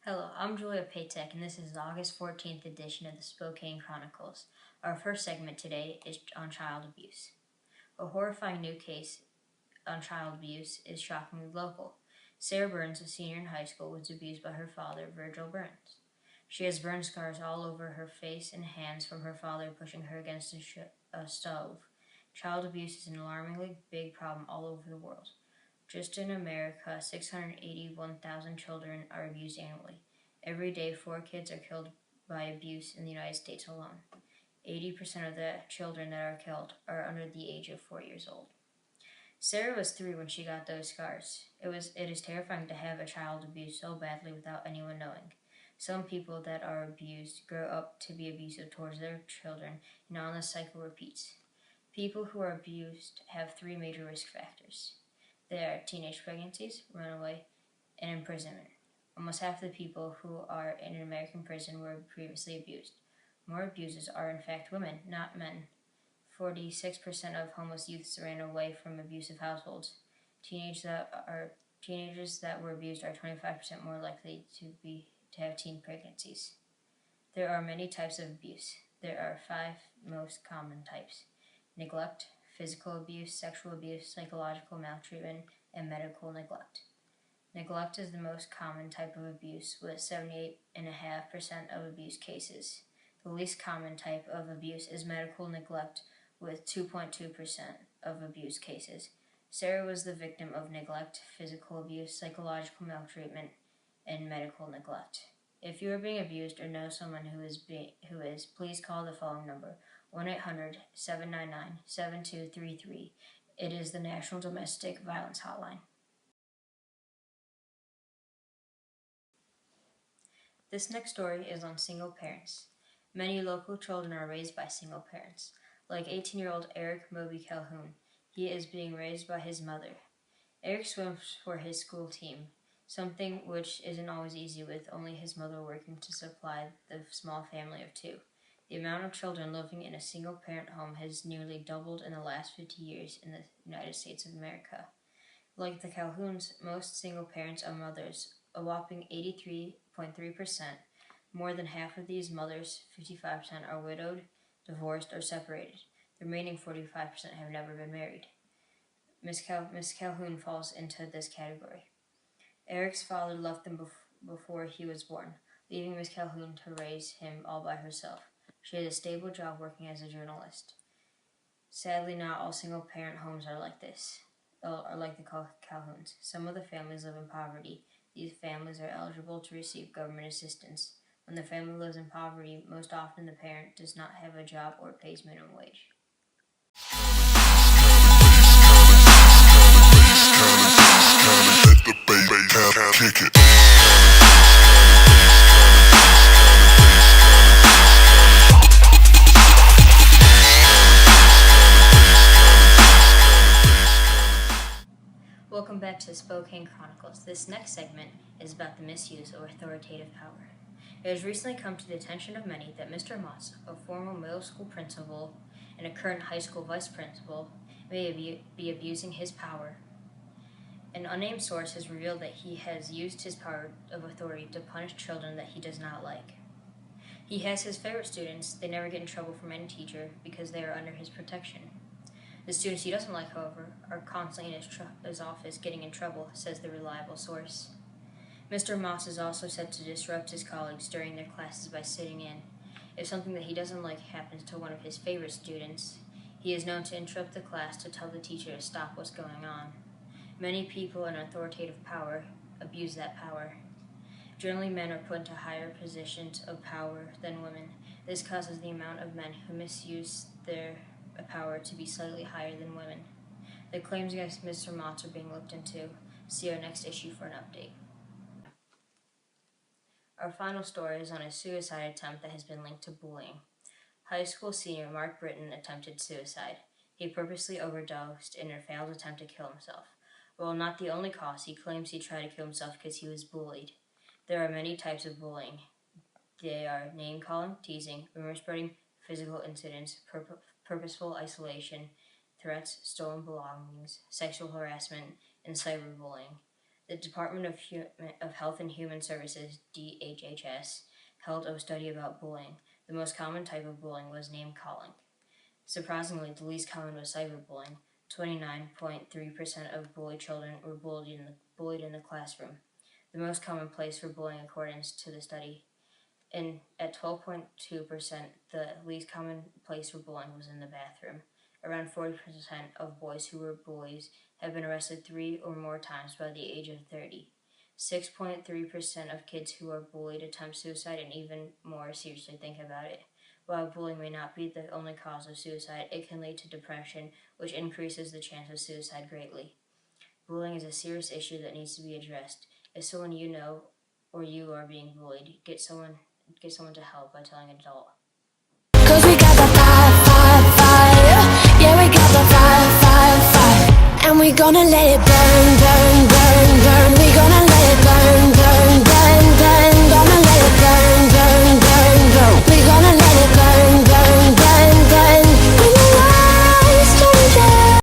Hello, I'm Julia Patek, and this is the August 14th edition of the Spokane Chronicles. Our first segment today is on child abuse. A horrifying new case on child abuse is shockingly local. Sarah Byrnes, a senior in high school, was abused by her father, Virgil Byrnes. She has burn scars all over her face and hands from her father pushing her against a stove. Child abuse is an alarmingly big problem all over the world. Just in America, 681,000 children are abused annually. Every day, 4 kids are killed by abuse in the United States alone. 80% of the children that are killed are under the age of 4 years old. Sarah was 3 when she got those scars. It is terrifying to have a child abused so badly without anyone knowing. Some people that are abused grow up to be abusive towards their children, and on the cycle repeats. People who are abused have 3 major risk factors. They are teenage pregnancies, runaway, and imprisonment. Almost half the people who are in an American prison were previously abused. More abusers are in fact women, not men. 46% of homeless youths ran away from abusive households. Teenagers that were abused are 25% more likely to have teen pregnancies. There are many types of abuse. There are 5 most common types: neglect, physical abuse, sexual abuse, psychological maltreatment, and medical neglect. Neglect is the most common type of abuse, with 78.5% of abuse cases. The least common type of abuse is medical neglect, with 2.2% of abuse cases. Sarah was the victim of neglect, physical abuse, psychological maltreatment, and medical neglect. If you are being abused or know someone who is, please call the following number: 1-800-799-7233. It is the National Domestic Violence Hotline. This next story is on single parents. Many local children are raised by single parents. Like 18-year-old Eric Moby Calhoun, he is being raised by his mother. Eric swims for his school team, something which isn't always easy with only his mother working to supply the small family of 2. The amount of children living in a single-parent home has nearly doubled in the last 50 years in the United States of America. Like the Calhouns, most single parents are mothers, a whopping 83.3%. More than half of these mothers, 55%, are widowed, divorced, or separated. The remaining 45% have never been married. Miss Calhoun falls into this category. Eric's father left them before he was born, leaving Miss Calhoun to raise him all by herself. She has a stable job working as a journalist. Sadly, not all single-parent homes are like this, or like the Calhouns. Some of the families live in poverty. These families are eligible to receive government assistance. When the family lives in poverty, most often the parent does not have a job or pays minimum wage. Welcome back to Spokane Chronicles. This next segment is about the misuse of authoritative power. It has recently come to the attention of many that Mr. Moss, a former middle school principal and a current high school vice principal, may be abusing his power. An unnamed source has revealed that he has used his power of authority to punish children that he does not like. He has his favorite students. They never get in trouble from any teacher because they are under his protection. The students he doesn't like, however, are constantly in his office getting in trouble, says the reliable source. Mr. Moss is also said to disrupt his colleagues during their classes by sitting in. If something that he doesn't like happens to one of his favorite students, he is known to interrupt the class to tell the teacher to stop what's going on. Many people in authoritative power abuse that power. Generally, men are put into higher positions of power than women. This causes the amount of men who misuse their power to be slightly higher than women. The claims against Mr. Moss are being looked into. See our next issue for an update. Our final story is on a suicide attempt that has been linked to bullying. High school senior Mark Britton attempted suicide. He purposely overdosed in a failed attempt to kill himself. While not the only cause, he claims he tried to kill himself because he was bullied. There are many types of bullying. They are name-calling, teasing, rumor spreading, physical incidents, purposeful isolation, threats, stolen belongings, sexual harassment, and cyberbullying. The Department of Health and Human Services, DHHS, held a study about bullying. The most common type of bullying was name-calling. Surprisingly, the least common was cyberbullying. 29.3% of bullied children were bullied in the classroom, the most common place for bullying according to the study. At 12.2%, the least common place for bullying was in the bathroom. Around 40% of boys who were bullies have been arrested 3 or more times by the age of 30. 6.3% of kids who are bullied attempt suicide, and even more seriously think about it. While bullying may not be the only cause of suicide, it can lead to depression, which increases the chance of suicide greatly. Bullying is a serious issue that needs to be addressed. If someone you know or you are being bullied, get someone to help by telling an adult. 'Cause we got the fire, fire, fire. Yeah, we got the fire, fire, fire. And we gonna let it burn